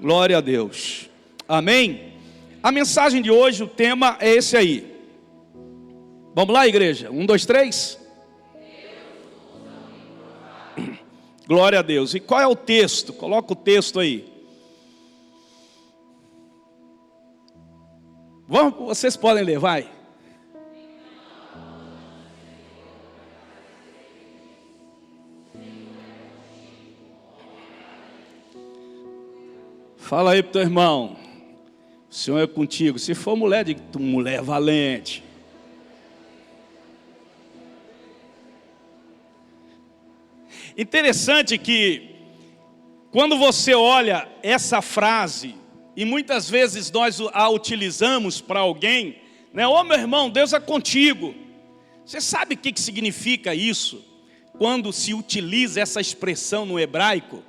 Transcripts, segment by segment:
Glória a Deus. Amém? A mensagem de hoje, o tema é esse aí. Vamos lá, igreja? 1, 2, 3. Glória a Deus. E qual é o texto? Coloca o texto aí. Vamos, vocês podem ler, vai. Fala aí pro teu irmão. O Senhor é contigo. Se for mulher, diga, tu mulher valente. Interessante que quando você olha essa frase, e muitas vezes nós a utilizamos para alguém, né? Ô meu irmão, Deus é contigo. Você sabe o que significa isso? Quando se utiliza essa expressão no hebraico,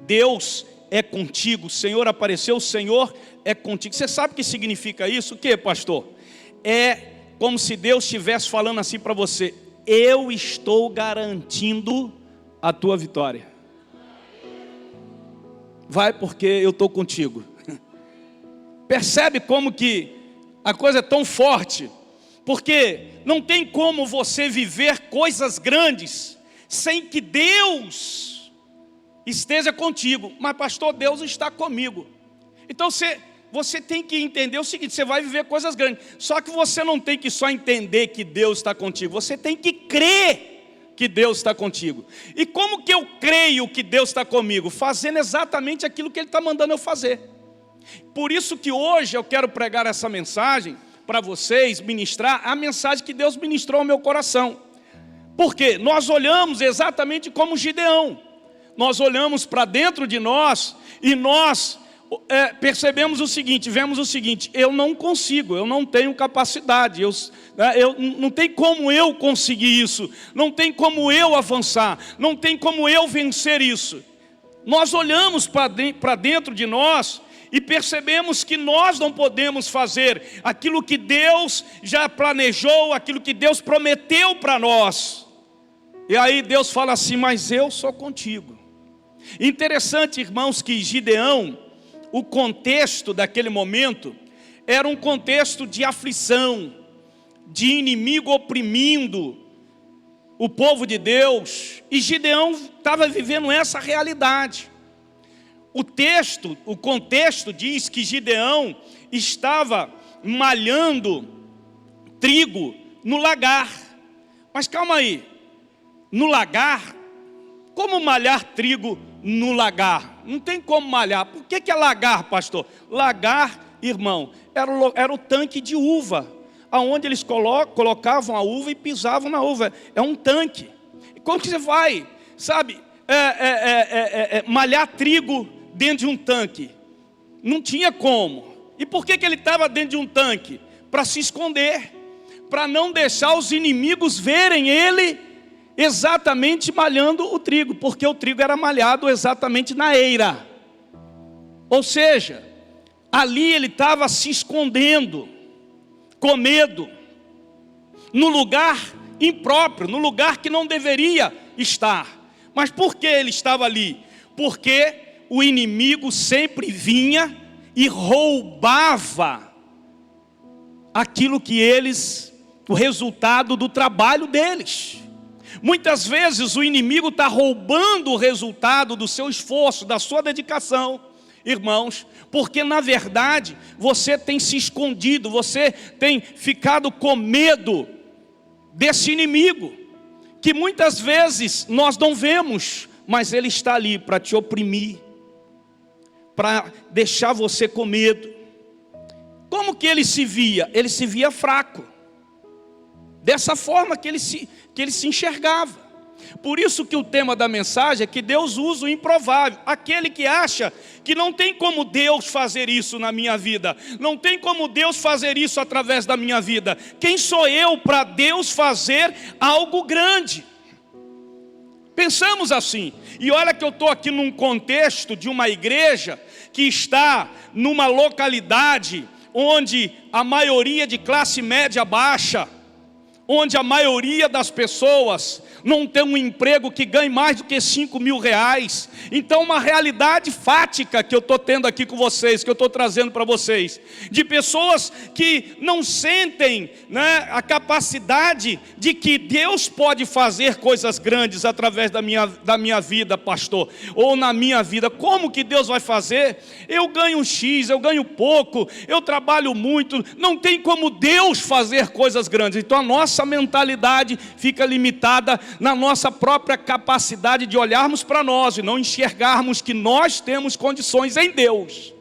Deus é contigo, o Senhor apareceu, o Senhor é contigo. Você sabe o que significa isso? O que, pastor? É como se Deus estivesse falando assim para você: eu estou garantindo a tua vitória. Vai, porque eu estou contigo. Percebe como que a coisa é tão forte? Porque não tem como você viver coisas grandes sem que Deus esteja contigo. Mas pastor, Deus está comigo. Então você tem que entender o seguinte: você vai viver coisas grandes. Só que você não tem que só entender que Deus está contigo. Você tem que crer que Deus está contigo. E como que eu creio que Deus está comigo? Fazendo exatamente aquilo que Ele está mandando eu fazer. Por isso que hoje eu quero pregar essa mensagem para vocês, ministrar a mensagem que Deus ministrou ao meu coração. Porque nós olhamos exatamente como Gideão. Nós olhamos para dentro de nós e nós percebemos o seguinte, vemos o seguinte: eu não consigo, eu não tenho capacidade, não tem como eu conseguir isso, não tem como eu avançar, não tem como eu vencer isso. Nós olhamos para dentro de nós e percebemos que nós não podemos fazer aquilo que Deus já planejou, aquilo que Deus prometeu para nós. E aí Deus fala assim: mas eu sou contigo. Interessante, irmãos, que Gideão, o contexto daquele momento era um contexto de aflição, de inimigo oprimindo o povo de Deus, e Gideão estava vivendo essa realidade. O contexto diz que Gideão estava malhando trigo no lagar. Mas calma aí, no lagar? Como malhar trigo no lagar? Não tem como malhar. Por que é lagar, pastor? Lagar, irmão, era o tanque de uva, aonde eles colocavam a uva e pisavam na uva. É um tanque. E como que você vai, sabe, malhar trigo dentro de um tanque? Não tinha como. E por que ele estava dentro de um tanque? Para se esconder, para não deixar os inimigos verem ele exatamente malhando o trigo, porque o trigo era malhado exatamente na eira. Ou seja, ali ele estava se escondendo, com medo, no lugar impróprio, no lugar que não deveria estar. Mas por que ele estava ali? Porque o inimigo sempre vinha e roubava aquilo que o resultado do trabalho deles. Muitas vezes o inimigo está roubando o resultado do seu esforço, da sua dedicação, irmãos, porque na verdade você tem se escondido, você tem ficado com medo desse inimigo, que muitas vezes nós não vemos, mas ele está ali para te oprimir, para deixar você com medo. Como que ele se via? Ele se via fraco, dessa forma que ele se enxergava. Por isso que o tema da mensagem é que Deus usa o improvável. Aquele que acha que não tem como Deus fazer isso na minha vida, não tem como Deus fazer isso através da minha vida. Quem sou eu para Deus fazer algo grande? Pensamos assim. E olha que eu estou aqui num contexto de uma igreja que está numa localidade onde a maioria de classe média baixa, onde a maioria das pessoas não tem um emprego que ganhe mais do que 5 mil reais. Então uma realidade fática que eu estou tendo aqui com vocês, que eu estou trazendo para vocês, de pessoas que não sentem, né, a capacidade de que Deus pode fazer coisas grandes através da minha vida, pastor, ou na minha vida. Como que Deus vai fazer? Eu ganho X, eu ganho pouco, eu trabalho muito, não tem como Deus fazer coisas grandes. Então a nossa mentalidade fica limitada na nossa própria capacidade de olharmos para nós e não enxergarmos que nós temos condições em Deus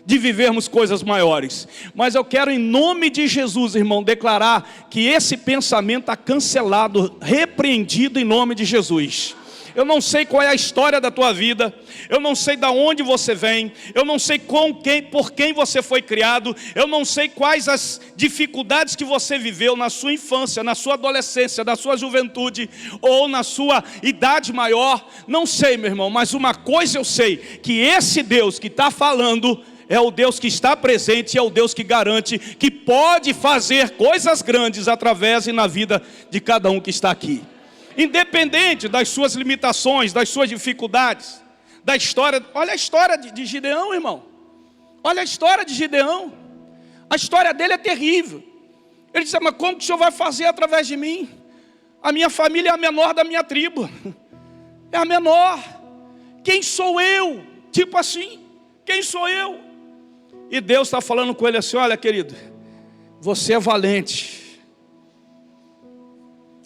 de vivermos coisas maiores. Mas eu quero, em nome de Jesus, irmão, declarar que esse pensamento está cancelado, repreendido em nome de Jesus. Eu não sei qual é a história da tua vida, eu não sei de onde você vem, eu não sei por quem você foi criado, eu não sei quais as dificuldades que você viveu na sua infância, na sua adolescência, na sua juventude ou na sua idade maior. Não sei, meu irmão, mas uma coisa eu sei, que esse Deus que está falando é o Deus que está presente, é o Deus que garante que pode fazer coisas grandes através e na vida de cada um que está aqui. Independente das suas limitações, das suas dificuldades, da história. Olha a história de Gideão, irmão. Olha a história de Gideão. A história dele é terrível. Ele disse: mas como que o Senhor vai fazer através de mim? A minha família é a menor da minha tribo. É a menor. Quem sou eu? Tipo assim, quem sou eu? E Deus está falando com ele assim: olha, querido, você é valente.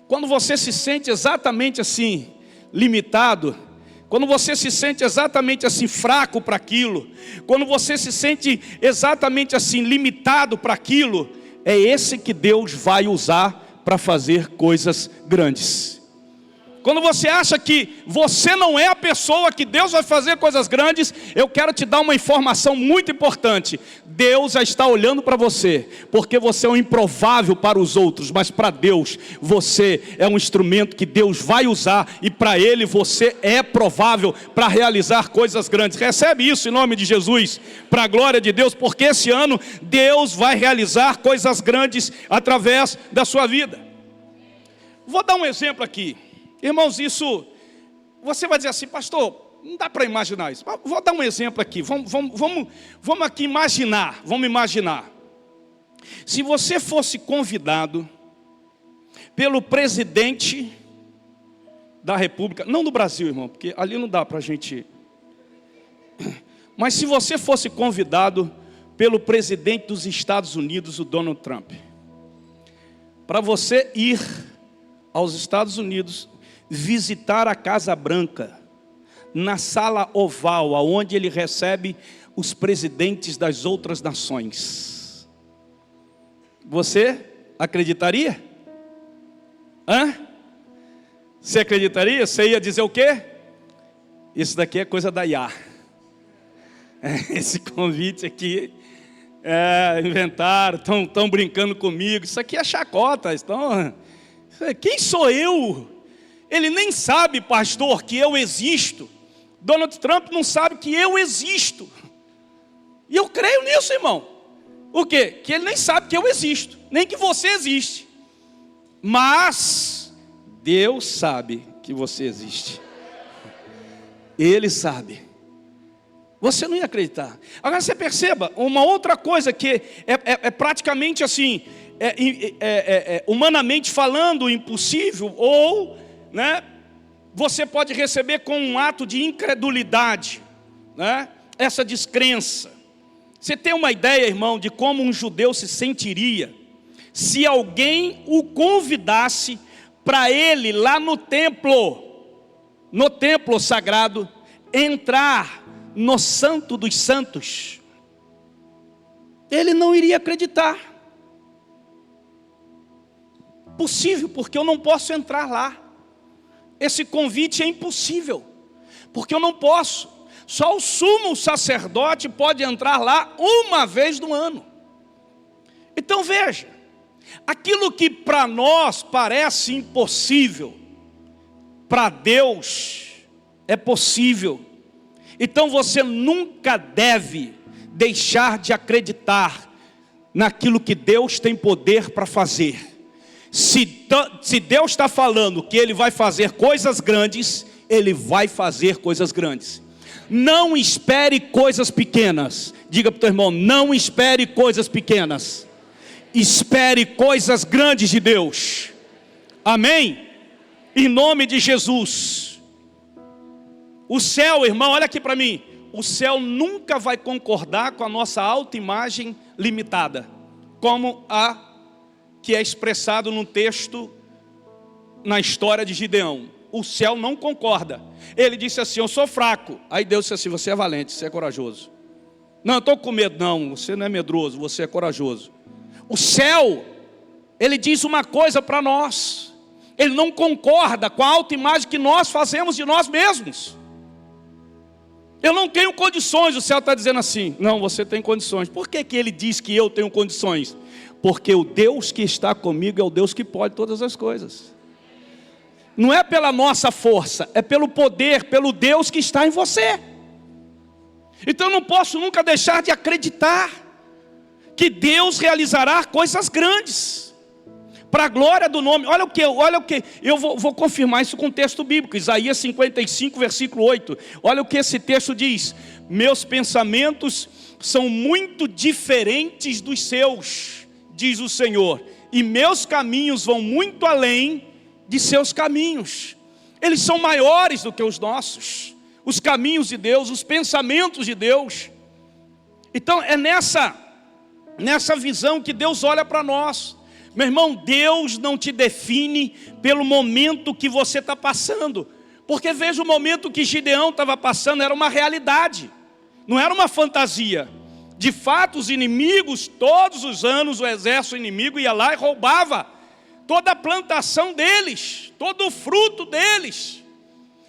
Quando você se sente exatamente assim, limitado, quando você se sente exatamente assim, fraco para aquilo, quando você se sente exatamente assim, limitado para aquilo, é esse que Deus vai usar para fazer coisas grandes. Quando você acha que você não é a pessoa que Deus vai fazer coisas grandes, eu quero te dar uma informação muito importante. Deus já está olhando para você, porque você é um improvável para os outros, mas para Deus, você é um instrumento que Deus vai usar, e para Ele você é provável para realizar coisas grandes. Recebe isso em nome de Jesus, para a glória de Deus, porque esse ano Deus vai realizar coisas grandes através da sua vida. Vou dar um exemplo aqui. Irmãos, isso, você vai dizer assim: pastor, não dá para imaginar isso. Vou dar um exemplo aqui, vamos aqui imaginar, vamos imaginar. Se você fosse convidado pelo presidente da República, não do Brasil, irmão, porque ali não dá para a gente... Mas se você fosse convidado pelo presidente dos Estados Unidos, o Donald Trump, para você ir aos Estados Unidos, visitar a Casa Branca, na sala oval, onde ele recebe os presidentes das outras nações, você acreditaria? Você acreditaria? Você ia dizer o quê? Isso daqui é coisa da IA. Esse convite aqui, inventaram, estão brincando comigo, isso aqui é chacota. Quem sou eu? Ele nem sabe, pastor, que eu existo. Donald Trump não sabe que eu existo. E eu creio nisso, irmão. O quê? Que ele nem sabe que eu existo, nem que você existe. Mas Deus sabe que você existe. Ele sabe. Você não ia acreditar. Agora você perceba, uma outra coisa que é praticamente assim, humanamente falando, impossível, ou... né? Você pode receber com um ato de incredulidade, né? Essa descrença. Você tem uma ideia, irmão, de como um judeu se sentiria se alguém o convidasse para ele lá no templo sagrado, entrar no Santo dos Santos? Ele não iria acreditar. Possível, porque eu não posso entrar lá. Esse convite é impossível, porque eu não posso. Só o sumo sacerdote pode entrar lá uma vez no ano. Então veja, aquilo que para nós parece impossível, para Deus é possível. Então você nunca deve deixar de acreditar naquilo que Deus tem poder para fazer. Se Deus está falando que Ele vai fazer coisas grandes, Ele vai fazer coisas grandes. Não espere coisas pequenas. Diga para o teu irmão, não espere coisas pequenas. Espere coisas grandes de Deus. Amém? Em nome de Jesus. O céu, irmão, olha aqui para mim. O céu nunca vai concordar com a nossa autoimagem limitada, como a que é expressado no texto, na história de Gideão. O céu não concorda. Ele disse assim, eu sou fraco. Aí Deus disse assim, você é valente, você é corajoso. Não, eu estou com medo. Não, você não é medroso, você é corajoso. O céu, ele diz uma coisa para nós. Ele não concorda com a autoimagem que nós fazemos de nós mesmos. Eu não tenho condições, o céu está dizendo assim. Não, você tem condições. Por que ele diz que eu tenho condições? Porque o Deus que está comigo é o Deus que pode todas as coisas. Não é pela nossa força, é pelo poder, pelo Deus que está em você. Então eu não posso nunca deixar de acreditar que Deus realizará coisas grandes, para a glória do nome. Olha o que, eu vou confirmar isso com o texto bíblico, Isaías 55, versículo 8. Olha o que esse texto diz: meus pensamentos são muito diferentes dos seus, diz o Senhor, e meus caminhos vão muito além de seus caminhos. Eles são maiores do que os nossos, os caminhos de Deus, os pensamentos de Deus. Então é nessa visão que Deus olha para nós. Meu irmão, Deus não te define pelo momento que você está passando, porque veja, o momento que Gideão estava passando era uma realidade, não era uma fantasia. De fato, os inimigos, todos os anos o exército inimigo ia lá e roubava toda a plantação deles, todo o fruto deles.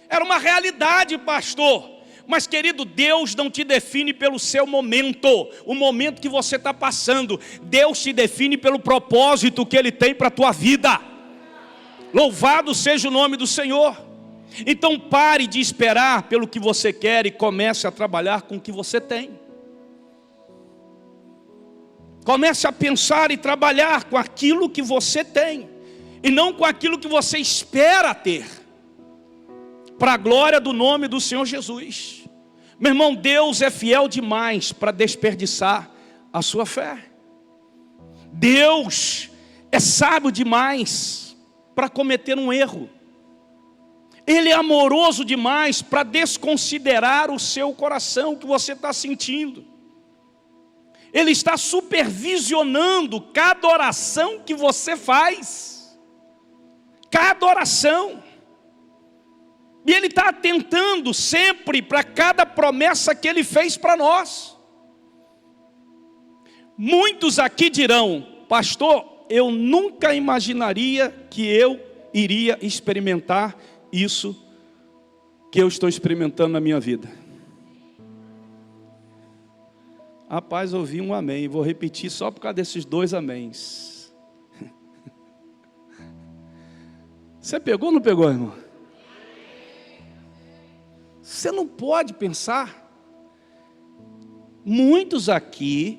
Era uma realidade, pastor. Mas querido, Deus não te define pelo seu momento, o momento que você está passando. Deus te define pelo propósito que Ele tem para a tua vida. Louvado seja o nome do Senhor. Então pare de esperar pelo que você quer e comece a trabalhar com o que você tem. Comece a pensar e trabalhar com aquilo que você tem, e não com aquilo que você espera ter, para a glória do nome do Senhor Jesus. Meu irmão, Deus é fiel demais para desperdiçar a sua fé. Deus é sábio demais para cometer um erro. Ele é amoroso demais para desconsiderar o seu coração, o que você está sentindo. Ele está supervisionando cada oração que você faz. Cada oração. E Ele está atentando sempre para cada promessa que Ele fez para nós. Muitos aqui dirão: pastor, eu nunca imaginaria que eu iria experimentar isso que eu estou experimentando na minha vida. Rapaz, ouvi um amém, vou repetir só por causa desses 2 améns. Você pegou ou não pegou, irmão? Você não pode pensar. Muitos aqui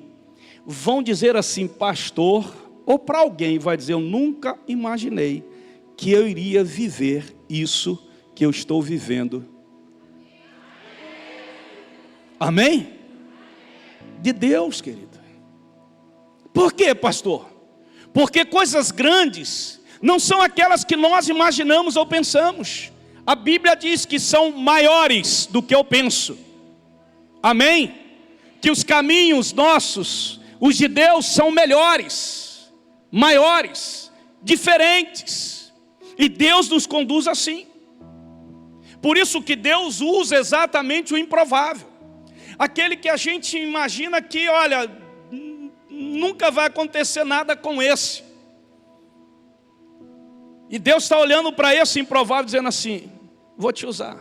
vão dizer assim, pastor, ou para alguém vai dizer, eu nunca imaginei que eu iria viver isso que eu estou vivendo. Amém? De Deus, querido. Por quê, pastor? Porque coisas grandes não são aquelas que nós imaginamos ou pensamos. A Bíblia diz que são maiores do que eu penso. Amém? Que os caminhos nossos, os de Deus, são melhores, maiores, diferentes. E Deus nos conduz assim. Por isso que Deus usa exatamente o improvável. Aquele que a gente imagina que, olha, nunca vai acontecer nada com esse. E Deus está olhando para esse improvável dizendo assim, vou te usar.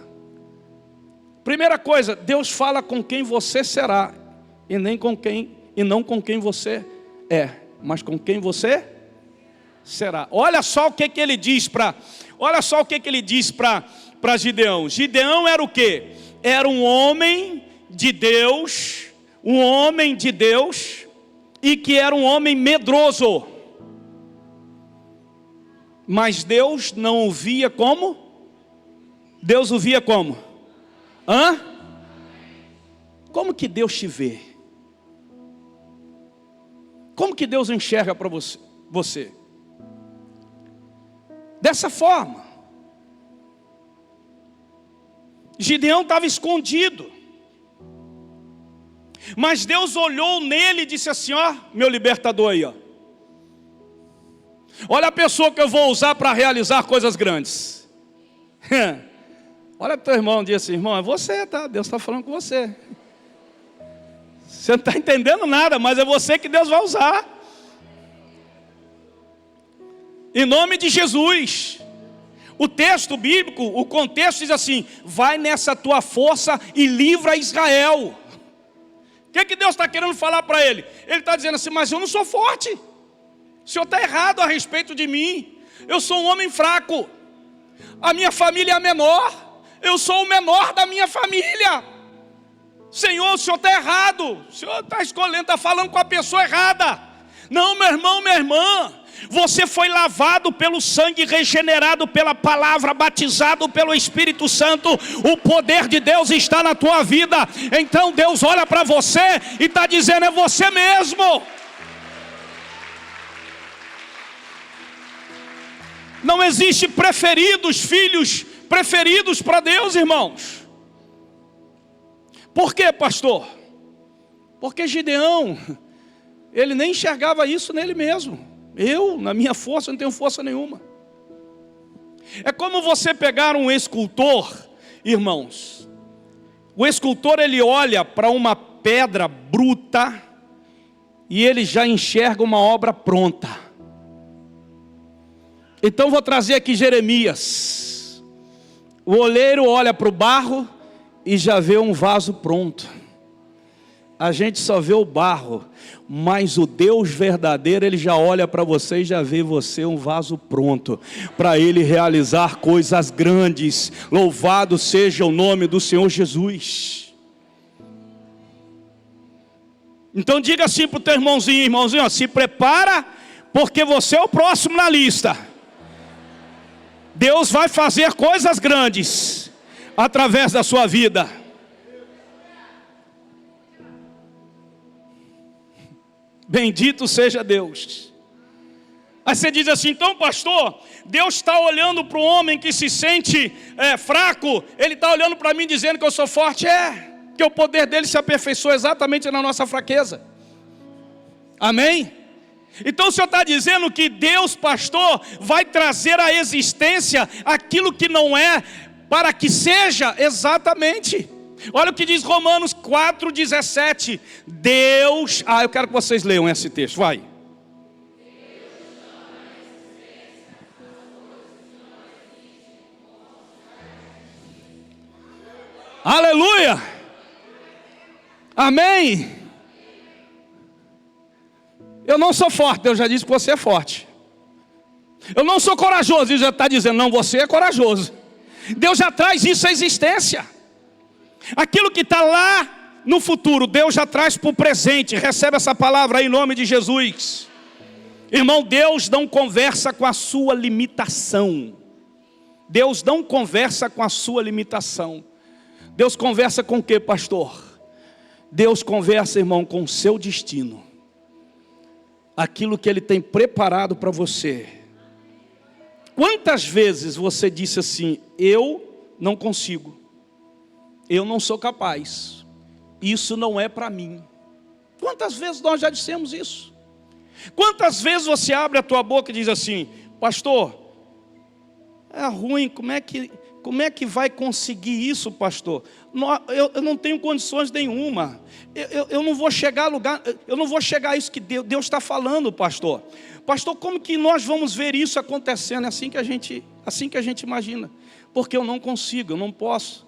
Primeira coisa, Deus fala com quem você será, e não com quem você é, mas com quem você será. Olha só o que ele diz para Gideão. Gideão era o quê? Era um homem de Deus, e que era um homem medroso. Mas Deus não o via como? Deus o via como? Hã? Como que Deus te vê? Como que Deus enxerga para você? Dessa forma. Gideão estava escondido. Mas Deus olhou nele e disse assim, ó, meu libertador aí, ó. Olha a pessoa que eu vou usar para realizar coisas grandes. Olha para o teu irmão e diz assim, irmão, é você, tá? Deus está falando com você. Você não está entendendo nada, mas é você que Deus vai usar. Em nome de Jesus. O texto bíblico, o contexto diz assim, vai nessa tua força e livra Israel. O que Deus está querendo falar para ele? Ele está dizendo assim, mas eu não sou forte. O Senhor está errado a respeito de mim. Eu sou um homem fraco. A minha família é a menor. Eu sou o menor da minha família. Senhor, o Senhor está errado. O Senhor está escolhendo, está falando com a pessoa errada. Não, meu irmão, minha irmã. Você foi lavado pelo sangue, regenerado pela palavra, batizado pelo Espírito Santo. O poder de Deus está na tua vida. Então Deus olha para você e está dizendo, é você mesmo. Não existe preferidos, filhos preferidos para Deus, irmãos. Por quê, pastor? Porque Gideão, ele nem enxergava isso nele mesmo. Eu, na minha força, não tenho força nenhuma. É como você pegar um escultor, irmãos. O escultor, ele olha para uma pedra bruta e ele já enxerga uma obra pronta. Então vou trazer aqui Jeremias. O oleiro olha para o barro e já vê um vaso pronto. A gente só vê o barro, mas o Deus verdadeiro, Ele já olha para você e já vê você um vaso pronto, para Ele realizar coisas grandes. Louvado seja o nome do Senhor Jesus. Então diga assim para o teu irmãozinho, irmãozinho, ó, se prepara, porque você é o próximo na lista. Deus vai fazer coisas grandes, através da sua vida. Bendito seja Deus. Aí você diz assim, então pastor, Deus está olhando para o homem que se sente fraco. Ele está olhando para mim dizendo que eu sou forte. Que o poder dele se aperfeiçoa exatamente na nossa fraqueza. Amém? Então o Senhor está dizendo que Deus, pastor, vai trazer à existência aquilo que não é, para que seja exatamente. Olha o que diz Romanos 4,17. Deus... eu quero que vocês leiam esse texto, vai. Aleluia! Amém! Eu não sou forte, Deus já disse que você é forte. Eu não sou corajoso, Deus já está dizendo, não, você é corajoso. Deus já traz isso à existência. Aquilo que está lá no futuro, Deus já traz para o presente. Recebe essa palavra aí em nome de Jesus. Irmão, Deus não conversa com a sua limitação. Deus não conversa com a sua limitação. Deus conversa com o que, pastor? Deus conversa, irmão, com o seu destino. Aquilo que Ele tem preparado para você. Quantas vezes você disse assim, eu não consigo. Eu não sou capaz. Isso não é para mim. Quantas vezes nós já dissemos isso? Quantas vezes você abre a tua boca e diz assim, pastor, é ruim, como é que vai conseguir isso, pastor? Eu não tenho condições nenhuma. Eu não vou chegar a lugar, eu não vou chegar a isso que Deus está falando, pastor. Pastor, como que nós vamos ver isso acontecendo? É assim que a gente imagina. Porque eu não consigo, eu não posso.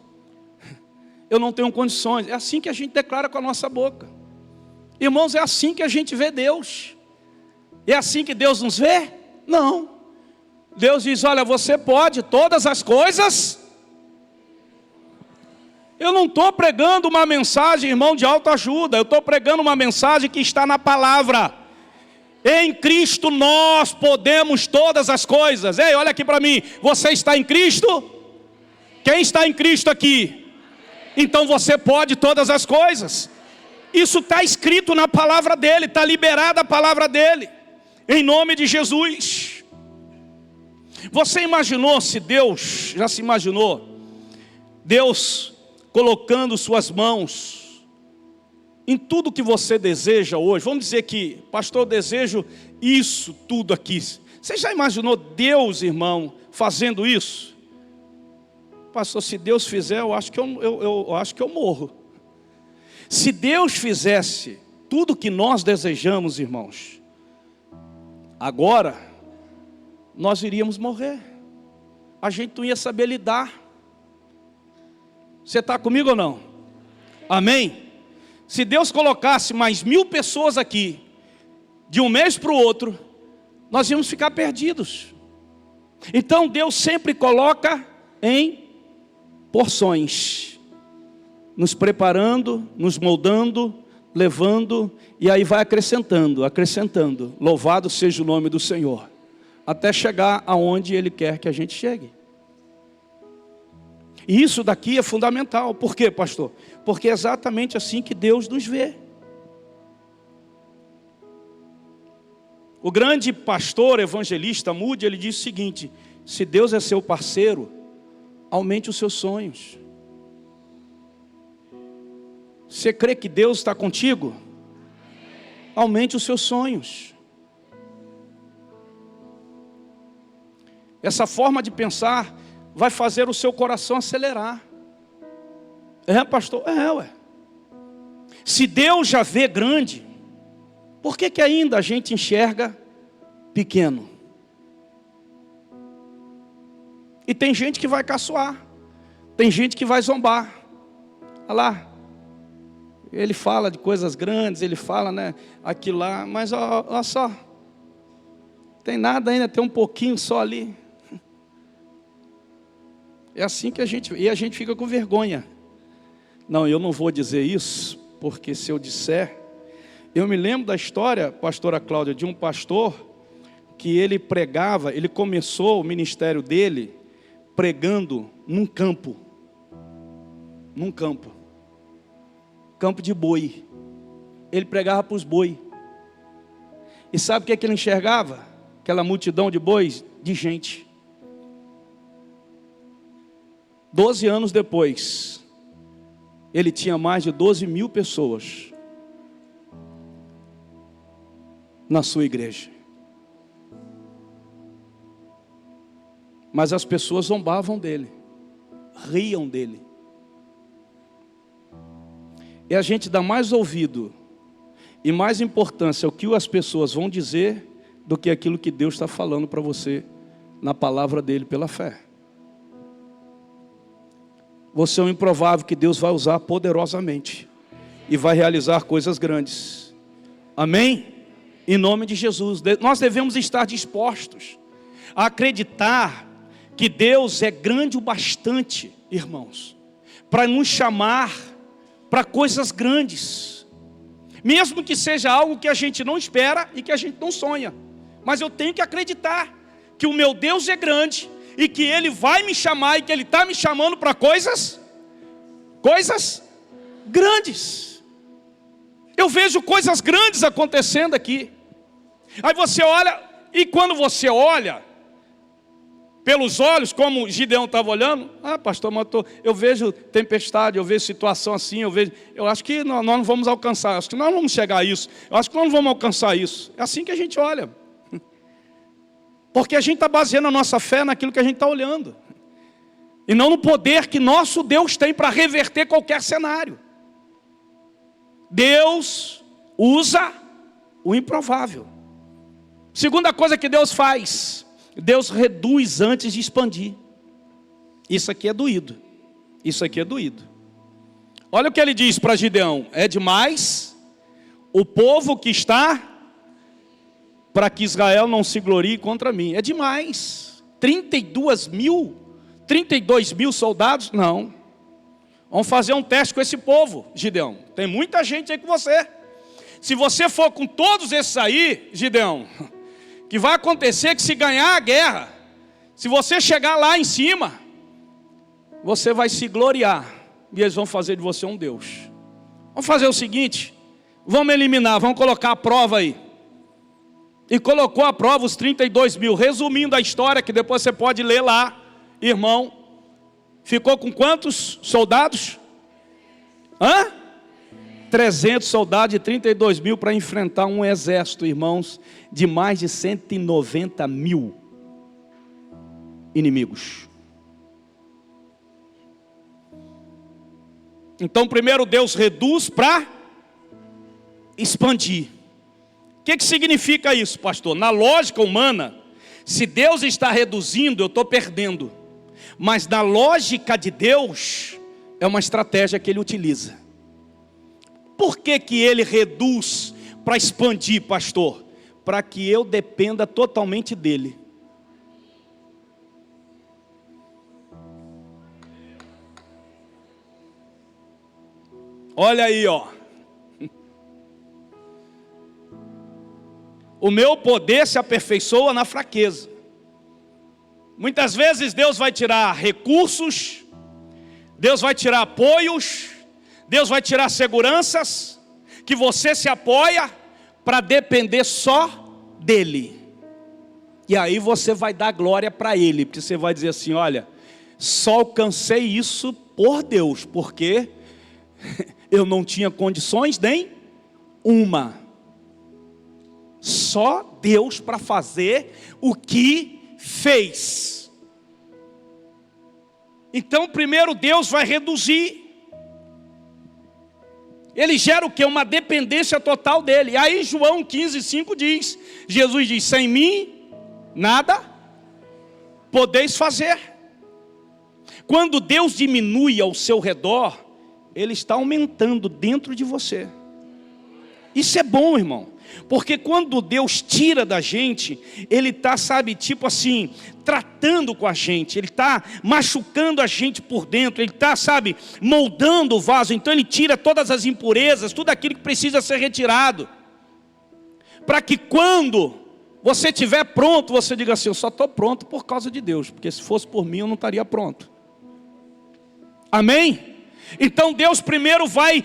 Eu não tenho condições. É assim que a gente declara com a nossa boca. Irmãos, é assim que a gente vê Deus. É assim que Deus nos vê? Não. Deus diz, olha, você pode todas as coisas. Eu não estou pregando uma mensagem, irmão, de autoajuda. Eu estou pregando uma mensagem que está na palavra. Em Cristo nós podemos todas as coisas. Ei, olha aqui para mim. Você está em Cristo? Quem está em Cristo aqui? Então você pode todas as coisas. Isso está escrito na palavra dele. Está liberada a palavra dele. Em nome de Jesus. Você imaginou se Deus, já se imaginou, Deus colocando suas mãos em tudo que você deseja hoje? Vamos dizer que, pastor, eu desejo isso tudo aqui. Você já imaginou Deus, irmão, fazendo isso? Pastor, se Deus fizer, eu acho que eu morro. Se Deus fizesse tudo que nós desejamos, irmãos, agora nós iríamos morrer. A gente não ia saber lidar. Você está comigo ou não? Amém? Se Deus colocasse mais 1000 pessoas aqui, de um mês para o outro, nós íamos ficar perdidos. Então Deus sempre coloca em porções, nos preparando, nos moldando, levando, e aí vai acrescentando, acrescentando. Louvado seja o nome do Senhor, até chegar aonde Ele quer que a gente chegue. E isso daqui é fundamental. Por quê, pastor? Porque é exatamente assim que Deus nos vê. O grande pastor evangelista Moody, ele diz o seguinte: se Deus é seu parceiro, aumente os seus sonhos. Você crê que Deus está contigo? Aumente os seus sonhos. Essa forma de pensar vai fazer o seu coração acelerar. É, pastor? É, ué. Se Deus já vê grande, por que ainda a gente enxerga pequeno? E tem gente que vai caçoar, tem gente que vai zombar. Olha lá, ele fala de coisas grandes, ele fala, né, aquilo lá, mas olha só, tem nada ainda, tem um pouquinho só ali. É assim que a gente fica com vergonha. Não, eu não vou dizer isso, porque se eu disser... Eu me lembro da história, pastora Cláudia, de um pastor que ele pregava, ele começou o ministério dele pregando num campo. Campo de boi. Ele pregava para os boi. E sabe o que é que ele enxergava? Aquela multidão de bois, de gente. 12 anos depois, ele tinha mais de 12.000 pessoas na sua igreja. Mas as pessoas zombavam dele, riam dele. E a gente dá mais ouvido e mais importância ao que as pessoas vão dizer do que aquilo que Deus está falando para você na palavra dele pela fé. Você é um improvável que Deus vai usar poderosamente e vai realizar coisas grandes. Amém? Em nome de Jesus. Nós devemos estar dispostos a acreditar que Deus é grande o bastante, irmãos, para nos chamar para coisas grandes, mesmo que seja algo que a gente não espera e que a gente não sonha. Mas eu tenho que acreditar que o meu Deus é grande e que Ele vai me chamar e que Ele está me chamando para coisas grandes. Eu vejo coisas grandes acontecendo aqui. Aí você olha, e quando você olha pelos olhos, como Gideão estava olhando, pastor, eu vejo tempestade, eu vejo situação assim, eu acho que nós não vamos alcançar, acho que nós não vamos chegar a isso, eu acho que nós não vamos alcançar isso. É assim que a gente olha. Porque a gente está baseando a nossa fé naquilo que a gente está olhando. E não no poder que nosso Deus tem para reverter qualquer cenário. Deus usa o improvável. Segunda coisa que Deus faz, Deus reduz antes de expandir. Isso aqui é doído. Isso aqui é doído. Olha o que ele diz para Gideão: é demais o povo que está para que Israel não se glorie contra mim. É demais. 32 mil soldados? Não. Vamos fazer um teste com esse povo, Gideão. Tem muita gente aí com você. Se você for com todos esses aí, Gideão, que vai acontecer que se ganhar a guerra, se você chegar lá em cima, você vai se gloriar. E eles vão fazer de você um Deus. Vamos fazer o seguinte, vamos eliminar, vamos colocar a prova aí. E colocou à prova os 32 mil. Resumindo a história, que depois você pode ler lá, irmão. Ficou com quantos soldados? 300 soldados e 32 mil para enfrentar um exército, irmãos, de mais de 190 mil inimigos. Então, primeiro Deus reduz para expandir. O que significa isso, pastor? Na lógica humana, se Deus está reduzindo, eu estou perdendo. Mas na lógica de Deus, é uma estratégia que Ele utiliza. Por que Ele reduz para expandir, pastor? Para que eu dependa totalmente dEle. Olha aí, ó. O meu poder se aperfeiçoa na fraqueza. Muitas vezes Deus vai tirar recursos, Deus vai tirar apoios, Deus vai tirar seguranças, que você se apoia para depender só dEle. E aí você vai dar glória para Ele, porque você vai dizer assim, olha, só alcancei isso por Deus, porque eu não tinha condições nenhuma. Só Deus para fazer o que fez. Então primeiro Deus vai reduzir. Ele gera o quê? Uma dependência total dele. Aí João 15:5 diz, Jesus diz, sem mim nada podeis fazer. Quando Deus diminui ao seu redor, Ele está aumentando dentro de você. Isso é bom, irmão. Porque quando Deus tira da gente, Ele está, sabe, tipo assim, tratando com a gente. Ele está machucando a gente por dentro. Ele está, sabe, moldando o vaso. Então Ele tira todas as impurezas, tudo aquilo que precisa ser retirado. Para que quando você estiver pronto, você diga assim, eu só estou pronto por causa de Deus. Porque se fosse por mim, eu não estaria pronto. Amém? Então Deus primeiro vai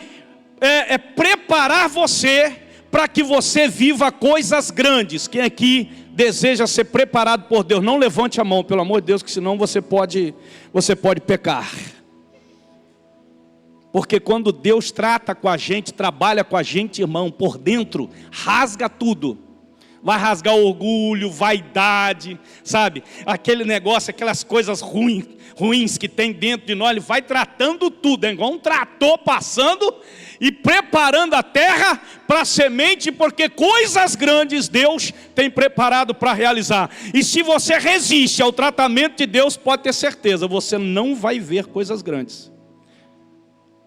preparar você para que você viva coisas grandes. Quem aqui deseja ser preparado por Deus, não levante a mão, pelo amor de Deus, que senão você pode pecar. Porque quando Deus trata com a gente, trabalha com a gente, irmão, por dentro, rasga tudo. Vai rasgar orgulho, vaidade, sabe? Aquele negócio, aquelas coisas ruins que tem dentro de nós. Ele vai tratando tudo, é igual um trator passando e preparando a terra para a semente, porque coisas grandes Deus tem preparado para realizar. E se você resiste ao tratamento de Deus, pode ter certeza, você não vai ver coisas grandes.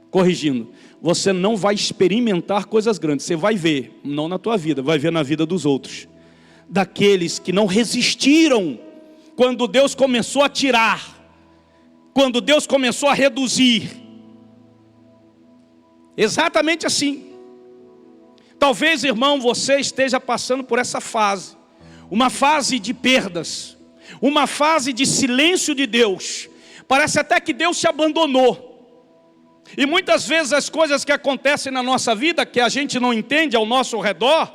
Corrigindo, você não vai experimentar coisas grandes. Você vai ver, não na tua vida, vai ver na vida dos outros. Daqueles que não resistiram quando Deus começou a tirar, quando Deus começou a reduzir. Exatamente assim. Talvez, irmão, você esteja passando por essa fase. Uma fase de perdas. Uma fase de silêncio de Deus. Parece até que Deus te abandonou. E muitas vezes as coisas que acontecem na nossa vida, que a gente não entende ao nosso redor,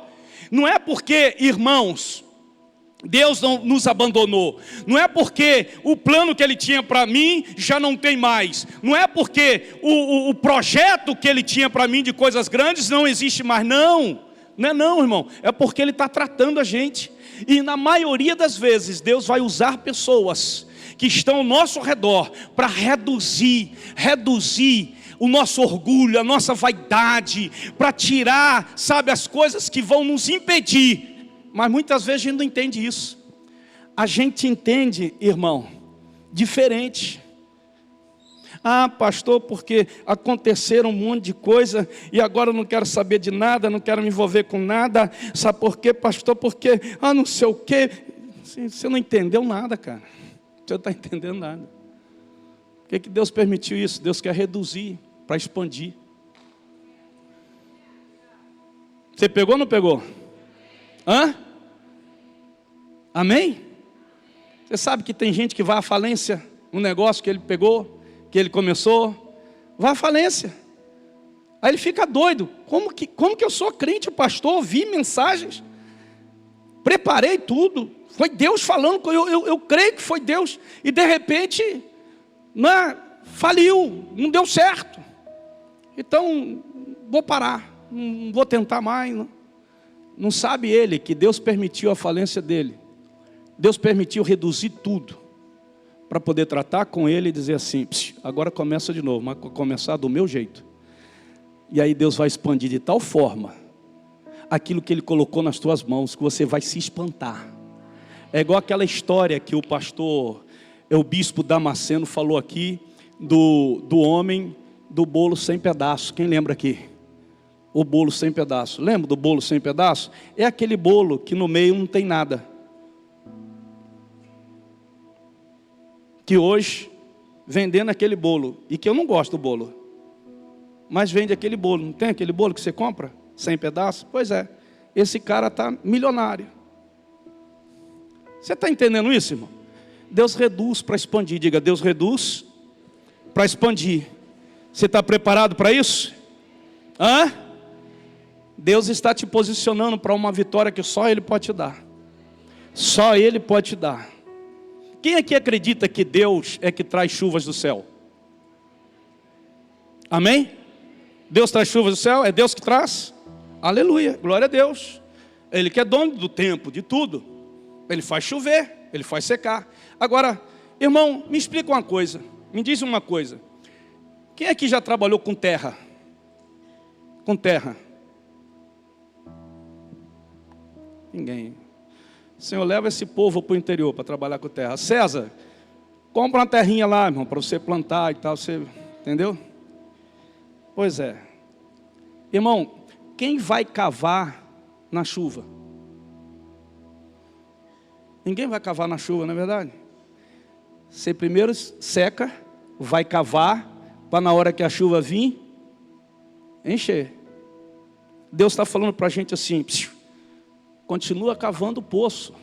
não é porque, irmãos, Deus não nos abandonou. Não é porque o plano que Ele tinha para mim já não tem mais. Não é porque o projeto que Ele tinha para mim de coisas grandes não existe mais. Não, não é não, irmão. É porque Ele está tratando a gente. E na maioria das vezes Deus vai usar pessoas que estão ao nosso redor para reduzir o nosso orgulho, a nossa vaidade, para tirar, sabe, as coisas que vão nos impedir. Mas muitas vezes a gente não entende isso. A gente entende, irmão, diferente. Ah, pastor, porque aconteceram um monte de coisa e agora eu não quero saber de nada, não quero me envolver com nada. Sabe por quê, pastor? Porque, não sei o quê. Você não entendeu nada, cara. Você não está entendendo nada. Por que Deus permitiu isso? Deus quer reduzir para expandir. Você pegou ou não pegou? Hã? Amém? Você sabe que tem gente que vai à falência, um negócio que ele pegou, que ele começou, vai à falência. Aí ele fica doido. Como que eu sou crente, pastor, ouvi mensagens, preparei tudo, foi Deus falando, eu creio que foi Deus, e de repente, faliu, não deu certo. Então, vou parar, não vou tentar mais. Não sabe ele que Deus permitiu a falência dele. Deus permitiu reduzir tudo para poder tratar com ele e dizer assim, agora começa de novo, mas começar do meu jeito. E aí Deus vai expandir de tal forma aquilo que ele colocou nas tuas mãos, que você vai se espantar. É igual aquela história que o bispo Damasceno falou aqui, do homem do bolo sem pedaço. Quem lembra aqui? O bolo sem pedaço. Lembra do bolo sem pedaço? É aquele bolo que no meio não tem nada. Que hoje, vendendo aquele bolo, e que eu não gosto do bolo, mas vende aquele bolo. Não tem aquele bolo que você compra? Sem pedaço? Pois é, esse cara está milionário. Você está entendendo isso, irmão? Deus reduz para expandir. Diga, Deus reduz para expandir. Você está preparado para isso? Hã? Deus está te posicionando para uma vitória que só Ele pode te dar. Só Ele pode te dar. Quem aqui acredita que Deus é que traz chuvas do céu? Amém? Deus traz chuvas do céu? É Deus que traz? Aleluia, glória a Deus. Ele que é dono do tempo, de tudo. Ele faz chover, Ele faz secar. Agora, irmão, me explica uma coisa. Me diz uma coisa. Quem aqui já trabalhou com terra? Com terra? Ninguém. Senhor, leva esse povo para o interior para trabalhar com terra. César, compra uma terrinha lá, irmão, para você plantar e tal, você, entendeu? Pois é. Irmão, quem vai cavar na chuva? Ninguém vai cavar na chuva, não é verdade? Você primeiro seca, vai cavar, para na hora que a chuva vir, encher. Deus está falando para a gente assim, continua cavando o poço.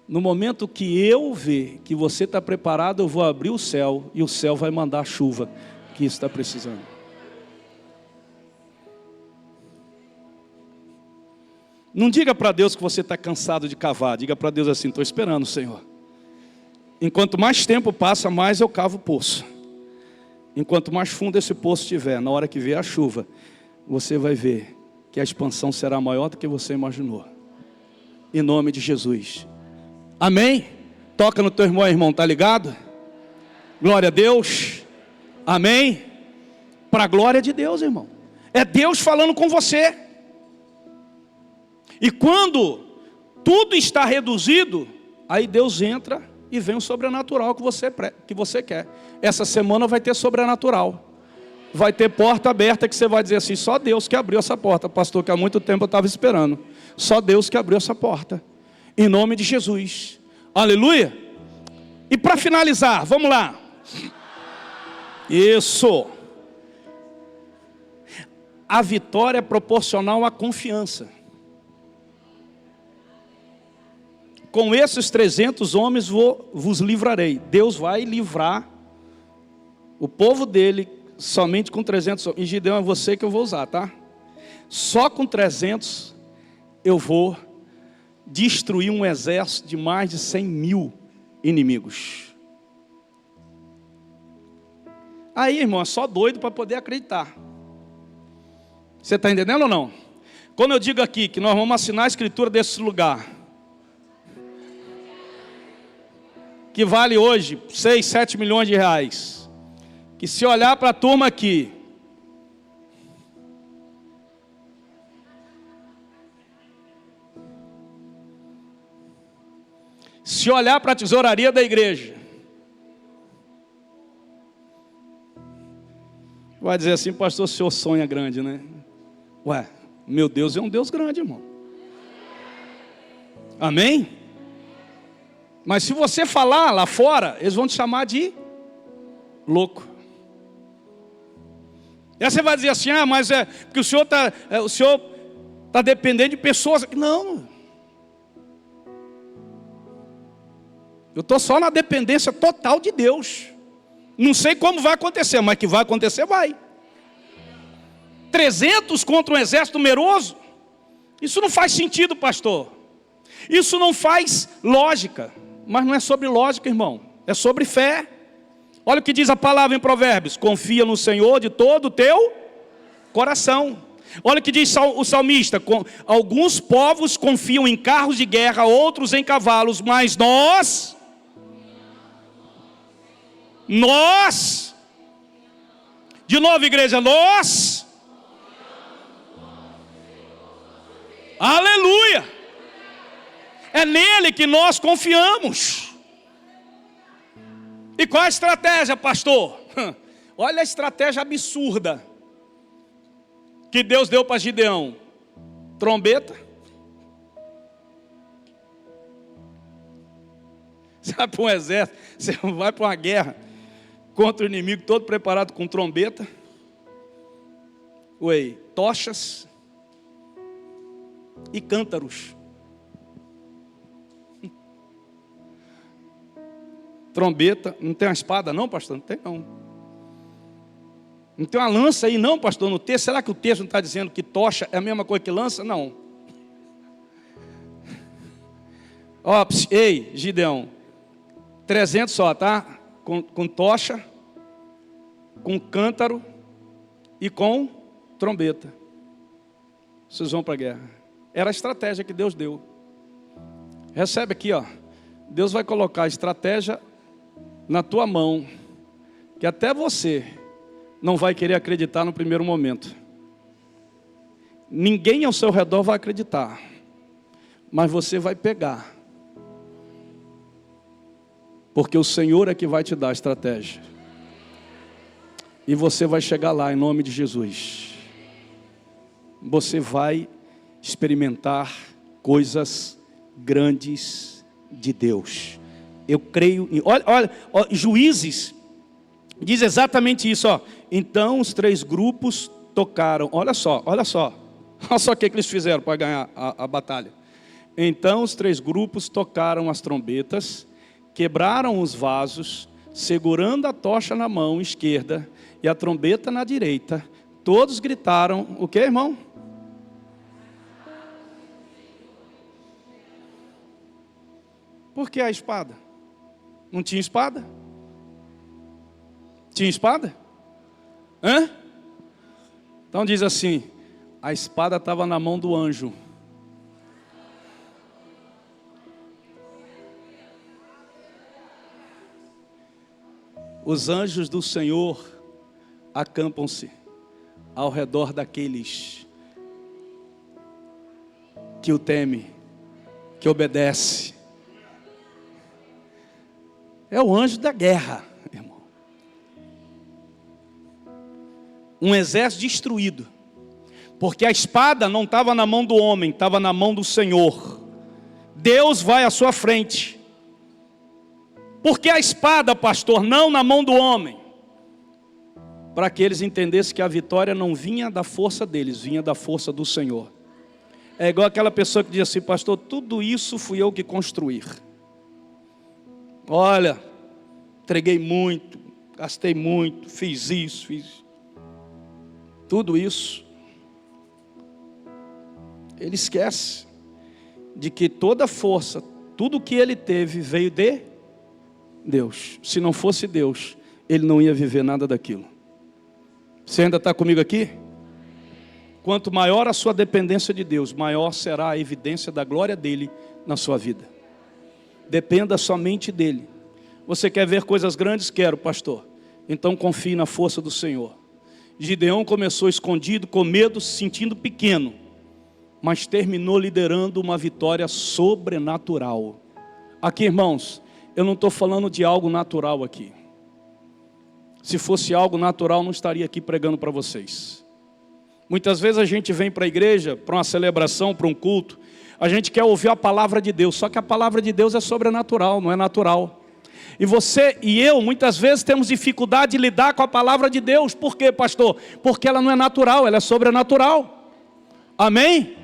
No momento que eu ver que você está preparado, eu vou abrir o céu, e o céu vai mandar a chuva que está precisando. Não diga para Deus que você está cansado de cavar. Diga para Deus assim, estou esperando, Senhor. Enquanto mais tempo passa, mais eu cavo o poço. Enquanto mais fundo esse poço estiver, na hora que vier a chuva, você vai ver que a expansão será maior do que você imaginou. Em nome de Jesus. Amém? Toca no teu irmão, tá ligado? Glória a Deus. Amém? Para a glória de Deus, irmão. É Deus falando com você. E quando tudo está reduzido, aí Deus entra e vem o sobrenatural que você quer. Essa semana vai ter sobrenatural. Vai ter porta aberta que você vai dizer assim, só Deus que abriu essa porta, pastor, que há muito tempo eu estava esperando. Só Deus que abriu essa porta. Em nome de Jesus. Aleluia. E para finalizar, vamos lá. Isso. A vitória é proporcional à confiança. Com esses 300 homens vos livrarei. Deus vai livrar o povo dele somente com 300 homens. E Gideão, é você que eu vou usar, tá? Só com 300 eu vou destruir um exército de mais de 100 mil inimigos. Aí, irmão, é só doido para poder acreditar. Você está entendendo ou não? Quando eu digo aqui que nós vamos assinar a escritura desse lugar, que vale hoje 6, 7 milhões de reais, que se olhar para a turma aqui, se olhar para a tesouraria da igreja, vai dizer assim, pastor, o senhor sonha grande, né? Ué, meu Deus é um Deus grande, irmão. Amém? Mas se você falar lá fora, eles vão te chamar de louco. E aí você vai dizer assim, mas é porque o senhor está dependendo de pessoas. Não. Eu estou só na dependência total de Deus. Não sei como vai acontecer, mas que vai acontecer, vai. 300 contra um exército numeroso? Isso não faz sentido, pastor. Isso não faz lógica. Mas não é sobre lógica, irmão. É sobre fé. Olha o que diz a palavra em Provérbios: confia no Senhor de todo o teu coração. Olha o que diz o salmista: alguns povos confiam em carros de guerra, outros em cavalos, mas nós, de novo, igreja, nós, aleluia, é nele que nós confiamos. E qual a estratégia, pastor? Olha a estratégia absurda que Deus deu para Gideão: trombeta. Você vai para um exército, você vai para uma guerra contra o inimigo, todo preparado com trombeta, tochas e cântaros. Trombeta, não tem uma espada não, pastor? Não tem não. Não tem uma lança aí não, pastor, no texto? Será que o texto não está dizendo que tocha é a mesma coisa que lança? Não. Ó, ei, Gideão, 300 só, tá? Com tocha, com cântaro e com trombeta. Vocês vão para a guerra. Era a estratégia que Deus deu. Recebe aqui, ó. Deus vai colocar a estratégia na tua mão, que até você não vai querer acreditar no primeiro momento. Ninguém ao seu redor vai acreditar, mas você vai pegar, porque o Senhor é que vai te dar a estratégia, e você vai chegar lá em nome de Jesus. Você vai experimentar coisas grandes de Deus. Eu creio em... Olha, Juízes diz exatamente isso, ó. Então os 3 grupos tocaram. Olha só o que eles fizeram para ganhar a batalha. Então os 3 grupos tocaram as trombetas, quebraram os vasos, segurando a tocha na mão esquerda e a trombeta na direita. Todos gritaram, o que, irmão? Por que a espada? Não tinha espada? Tinha espada? Hã? Então diz assim: a espada estava na mão do anjo. Os anjos do Senhor acampam-se ao redor daqueles que o teme, que obedece. É o anjo da guerra, irmão. Um exército destruído, porque a espada não estava na mão do homem, estava na mão do Senhor. Deus vai à sua frente. Por que a espada, pastor, não na mão do homem? Para que eles entendessem que a vitória não vinha da força deles, vinha da força do Senhor. É igual aquela pessoa que diz assim: pastor, tudo isso fui eu que construí. Olha, entreguei muito, gastei muito, fiz isso, fiz tudo isso. Ele esquece de que toda força, tudo que ele teve veio de Deus. Se não fosse Deus, ele não ia viver nada daquilo. Você ainda está comigo aqui? Quanto maior a sua dependência de Deus, maior será a evidência da glória dele na sua vida. Dependa somente dele. Você quer ver coisas grandes? Quero, pastor. Então confie na força do Senhor. Gideão começou escondido, com medo, se sentindo pequeno, mas terminou liderando uma vitória sobrenatural. Aqui, irmãos, eu não estou falando de algo natural aqui. Se fosse algo natural, não estaria aqui pregando para vocês. Muitas vezes a gente vem para a igreja, para uma celebração, para um culto, a gente quer ouvir a palavra de Deus, só que a palavra de Deus é sobrenatural, não é natural. E você e eu, muitas vezes, temos dificuldade de lidar com a palavra de Deus. Por quê, pastor? Porque ela não é natural, ela é sobrenatural. Amém?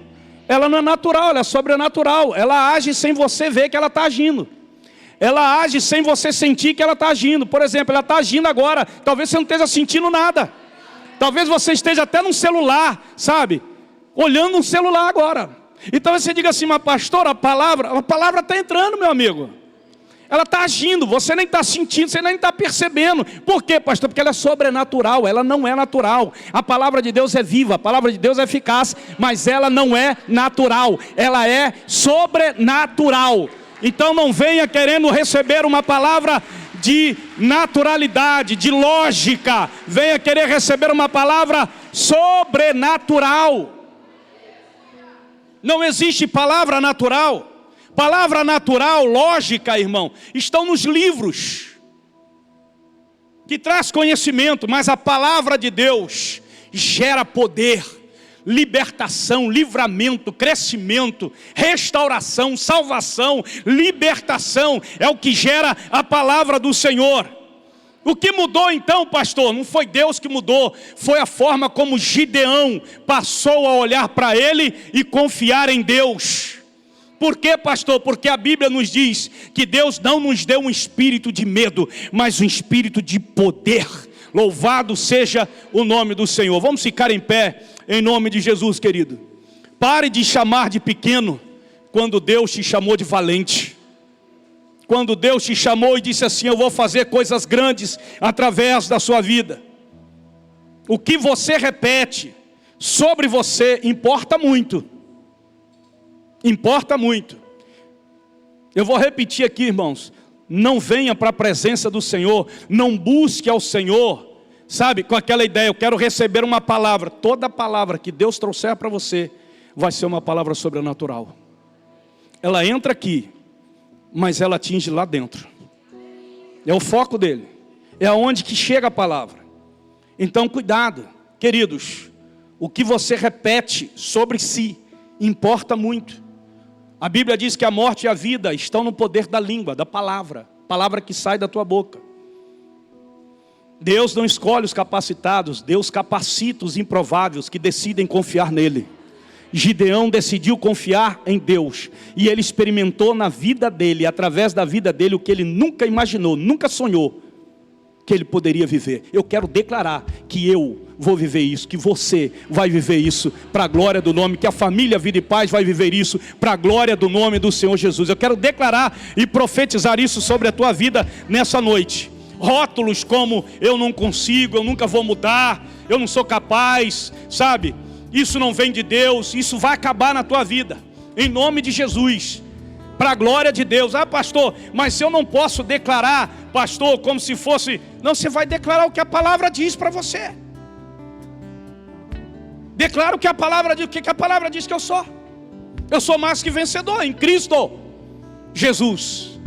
ela não é natural, ela é sobrenatural. Ela age sem você ver que ela está agindo. Ela age sem você sentir que ela está agindo. Por exemplo, ela está agindo agora. Talvez você não esteja sentindo nada. Talvez você esteja até no celular, sabe? Olhando um celular agora. E talvez você diga assim, mas pastor, a palavra está entrando, meu amigo. Ela está agindo, você nem está sentindo, você nem está percebendo. Por quê, pastor? Porque ela é sobrenatural, ela não é natural. A palavra de Deus é viva, a palavra de Deus é eficaz, mas ela não é natural, ela é sobrenatural. Então não venha querendo receber uma palavra de naturalidade, de lógica. Venha querer receber uma palavra sobrenatural. Não existe palavra natural. Palavra natural, lógica, irmão, estão nos livros, que traz conhecimento, mas a palavra de Deus gera poder, libertação, livramento, crescimento, restauração, salvação, libertação, é o que gera a palavra do Senhor. O que mudou então, pastor? Não foi Deus que mudou, foi a forma como Gideão passou a olhar para ele e confiar em Deus. Por quê, pastor? Porque a Bíblia nos diz que Deus não nos deu um espírito de medo, mas um espírito de poder. Louvado seja o nome do Senhor. Vamos ficar em pé, em nome de Jesus, querido. Pare de chamar de pequeno, quando Deus te chamou de valente. Quando Deus te chamou e disse assim, eu vou fazer coisas grandes através da sua vida. O que você repete sobre você importa muito. Importa muito. Eu vou repetir aqui, irmãos. Não venha para a presença do Senhor, não busque ao Senhor, sabe, com aquela ideia, eu quero receber uma palavra. Toda palavra que Deus trouxer para você, vai ser uma palavra sobrenatural. Ela entra aqui, mas ela atinge lá dentro. É o foco dele. É aonde que chega a palavra. Então cuidado, queridos. O que você repete sobre si, importa muito. A Bíblia diz que a morte e a vida estão no poder da língua, da palavra. Palavra que sai da tua boca. Deus não escolhe os capacitados, Deus capacita os improváveis que decidem confiar nele. Gideão decidiu confiar em Deus. E ele experimentou na vida dele, através da vida dele, o que ele nunca imaginou, nunca sonhou que ele poderia viver. Eu quero declarar que eu vou viver isso, que você vai viver isso, para a glória do nome, que a família Vida e Paz vai viver isso, para a glória do nome do Senhor Jesus. Eu quero declarar e profetizar isso sobre a tua vida nessa noite. Rótulos como, eu não consigo, eu nunca vou mudar, eu não sou capaz, sabe? Isso não vem de Deus, isso vai acabar na tua vida, em nome de Jesus. Para a glória de Deus. Ah, pastor, mas se eu não posso declarar, pastor, como se fosse... Não, você vai declarar o que a palavra diz para você. Declara o que a palavra diz. O que a palavra diz que eu sou? Eu sou mais que vencedor em Cristo Jesus.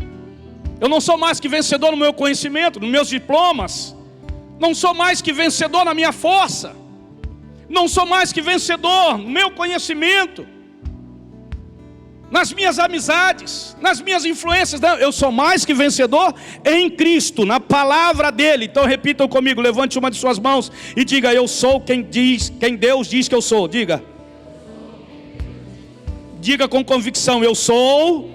Eu não sou mais que vencedor no meu conhecimento, nos meus diplomas. Não sou mais que vencedor na minha força. Não sou mais que vencedor no meu conhecimento, nas minhas amizades, nas minhas influências. Não, eu sou mais que vencedor em Cristo, na palavra dele. Então repitam comigo, levante uma de suas mãos e diga, eu sou quem Deus diz que eu sou. Diga com convicção, eu sou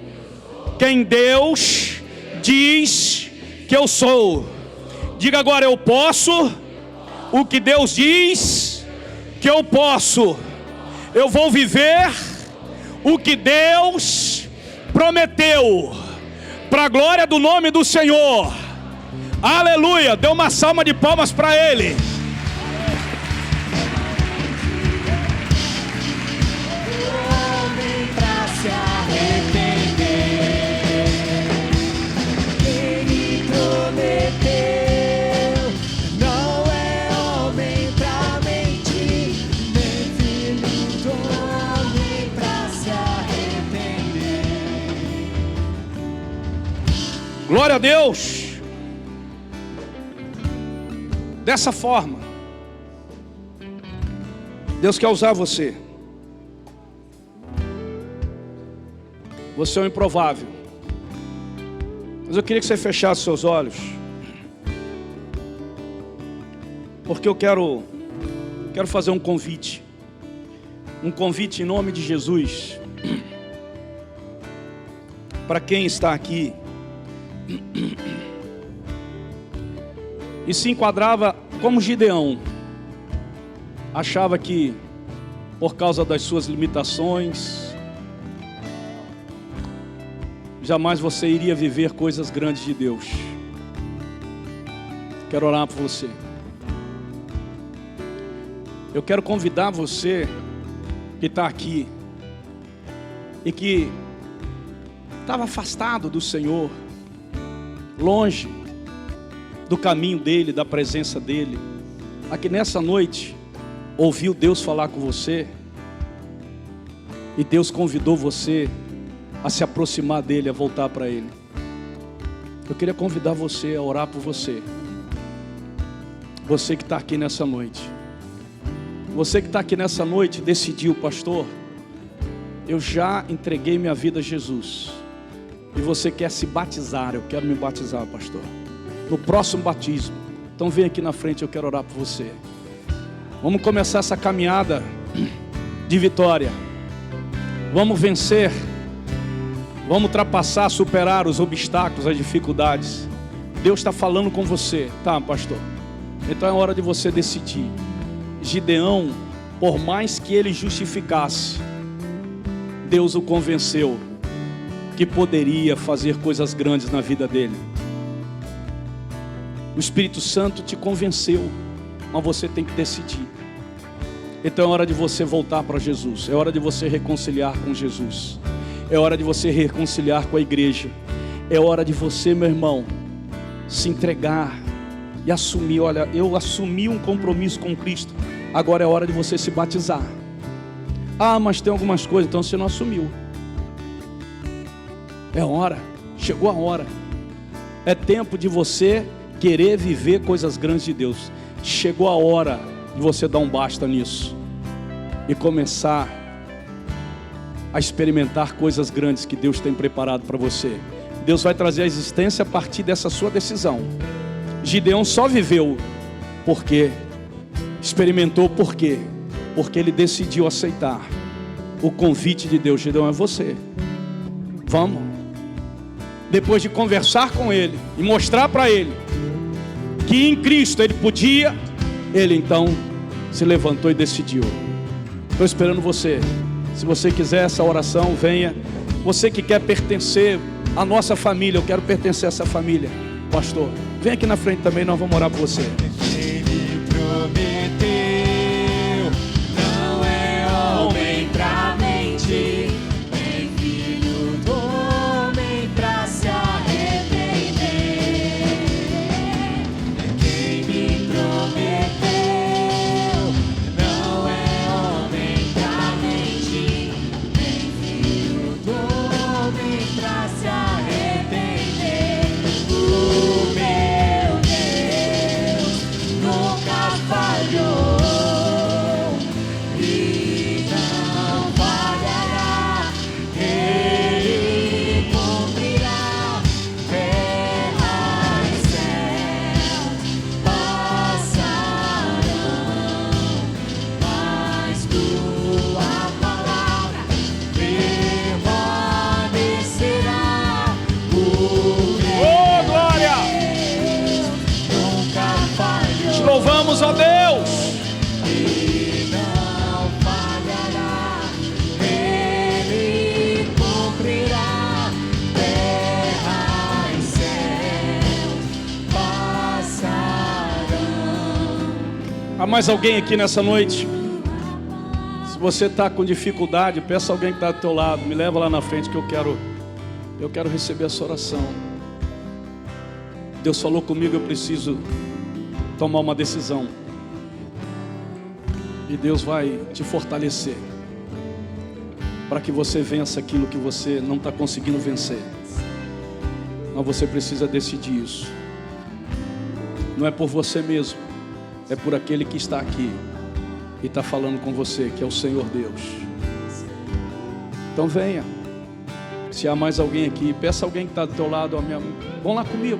quem Deus diz que eu sou. Diga agora, eu posso o que Deus diz que eu posso. Eu vou viver o que Deus prometeu, para a glória do nome do Senhor. Aleluia. Dê uma salva de palmas para Ele. Homem pra se arrepender, Ele prometeu. Não é homem pra mentir, nem filho do homem pra se arrepender. Glória a Deus. Dessa forma, Deus quer usar você. Você é o improvável. Mas eu queria que você fechasse seus olhos, porque eu quero fazer um convite. um convite em nome de Jesus. Para quem está aqui e se enquadrava como Gideão, achava que por causa das suas limitações, jamais você iria viver coisas grandes de Deus. Quero orar por você. Eu quero convidar você que está aqui e que estava afastado do Senhor, longe do caminho dEle, da presença dEle, aqui nessa noite ouviu Deus falar com você e Deus convidou você a se aproximar dEle, a voltar para Ele. Eu queria convidar você a orar por você. Você que está aqui nessa noite. Você que está aqui nessa noite decidiu, pastor, eu já entreguei minha vida a Jesus. E você quer se batizar, eu quero me batizar, pastor. No próximo batismo. Então vem aqui na frente, eu quero orar por você. Vamos começar essa caminhada de vitória. Vamos vencer. Vamos ultrapassar, superar os obstáculos, as dificuldades. Deus está falando com você, tá, pastor? Então é hora de você decidir. Gideão, por mais que ele justificasse, Deus o convenceu que poderia fazer coisas grandes na vida dele. O Espírito Santo te convenceu, mas você tem que decidir. Então é hora de você voltar para Jesus. É hora de você reconciliar com Jesus. É hora de você reconciliar com a igreja. É hora de você, meu irmão, se entregar e assumir. Olha, eu assumi um compromisso com Cristo. Agora é hora de você se batizar. Ah, mas tem algumas coisas, então você não assumiu. É hora, chegou a hora. É tempo de você querer viver coisas grandes de Deus. Chegou a hora de você dar um basta nisso e começar a experimentar coisas grandes que Deus tem preparado para você. Deus vai trazer a existência a partir dessa sua decisão. Gideão só viveu porque experimentou, por quê? Porque ele decidiu aceitar o convite de Deus. Gideão, é você. Vamos. Depois de conversar com ele e mostrar para ele que em Cristo ele podia, ele então se levantou e decidiu. Estou esperando você. Se você quiser essa oração, venha. Você que quer pertencer à nossa família, eu quero pertencer a essa família, pastor, vem aqui na frente também, nós vamos orar por você. Ele prometeu, não é homem pra mentir, nem filho do homem pra se arrepender. Quem me prometeu, não é homem pra mentir, nem filho do homem pra se arrepender. O meu Deus nunca falhou e não falhará. Ele cumprirá. Terra e céu passarão, mas tua palavra permanecerá. O Oh, glória! nunca falhou Te louvamos, ó Deus. e não falhará. Ele cumprirá. Terra e céu passarão. Há mais alguém aqui nessa noite? Se você está com dificuldade, peça alguém que está do teu lado, me leva lá na frente que eu quero receber essa oração. Deus falou comigo, eu preciso tomar uma decisão. E Deus vai te fortalecer para que você vença aquilo que você não está conseguindo vencer. Mas você precisa decidir isso. Não é por você mesmo, é por aquele que está aqui e está falando com você, que é o Senhor Deus. Então venha. Se há mais alguém aqui, peça alguém que está do teu lado, ó, vão lá comigo.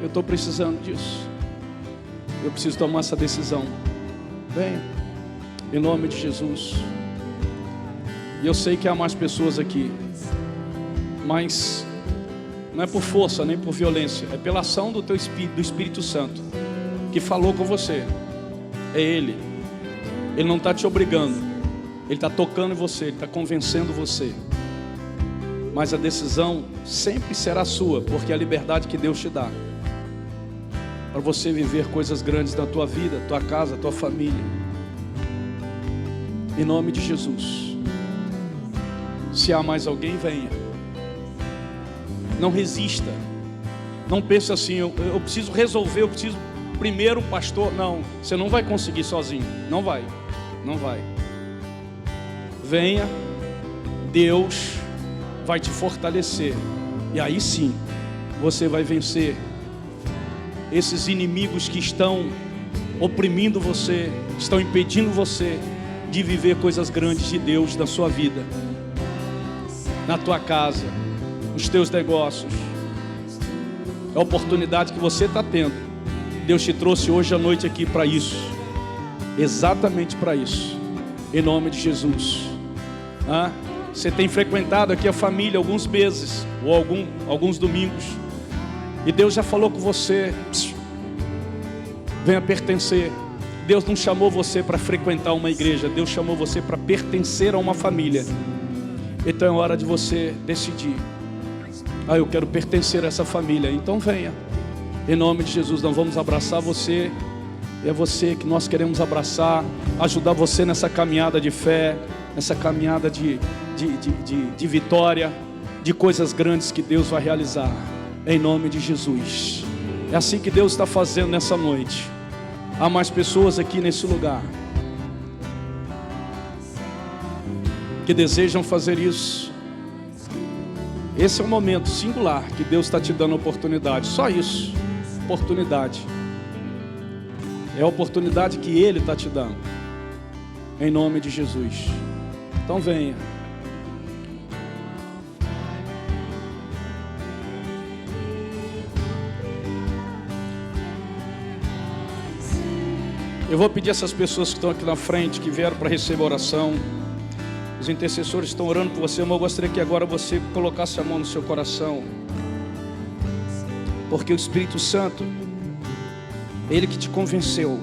Eu estou precisando disso. Eu preciso tomar essa decisão. Venha. Em nome de Jesus. E eu sei que há mais pessoas aqui, mas não é por força nem por violência, é pela ação do teu Espírito, do Espírito Santo, que falou com você. É Ele. Ele não está te obrigando, Ele está tocando em você, Ele está convencendo você. Mas a decisão sempre será sua, porque é a liberdade que Deus te dá para você viver coisas grandes na tua vida, tua casa, tua família. Em nome de Jesus. Se há mais alguém, venha. Não resista. Não pense assim, eu preciso resolver, eu preciso primeiro, pastor. Não, você não vai conseguir sozinho. Não vai. Não vai. Venha. Deus vai te fortalecer. E aí sim, você vai vencer esses inimigos que estão oprimindo você, estão impedindo você de viver coisas grandes de Deus na sua vida, na tua casa, nos teus negócios. É a oportunidade que você está tendo. Deus te trouxe hoje à noite aqui para isso, exatamente para isso, em nome de Jesus. Você tem frequentado aqui a família alguns meses, ou alguns domingos, e Deus já falou com você: venha pertencer. Deus não chamou você para frequentar uma igreja, Deus chamou você para pertencer a uma família. Então é hora de você decidir: eu quero pertencer a essa família. Então venha, em nome de Jesus. Nós vamos abraçar você. É você que nós queremos abraçar, ajudar você nessa caminhada de fé, nessa caminhada de vitória, de coisas grandes que Deus vai realizar, em nome de Jesus. É assim que Deus está fazendo nessa noite. Há mais pessoas aqui nesse lugar que desejam fazer isso. Esse é um momento singular que Deus está te dando oportunidade. Só isso, oportunidade. É a oportunidade que Ele está te dando, em nome de Jesus. Então venha. Eu vou pedir a essas pessoas que estão aqui na frente, que vieram para receber oração. Os intercessores estão orando por você, mas eu gostaria que agora você colocasse a mão no seu coração, porque o Espírito Santo, Ele que te convenceu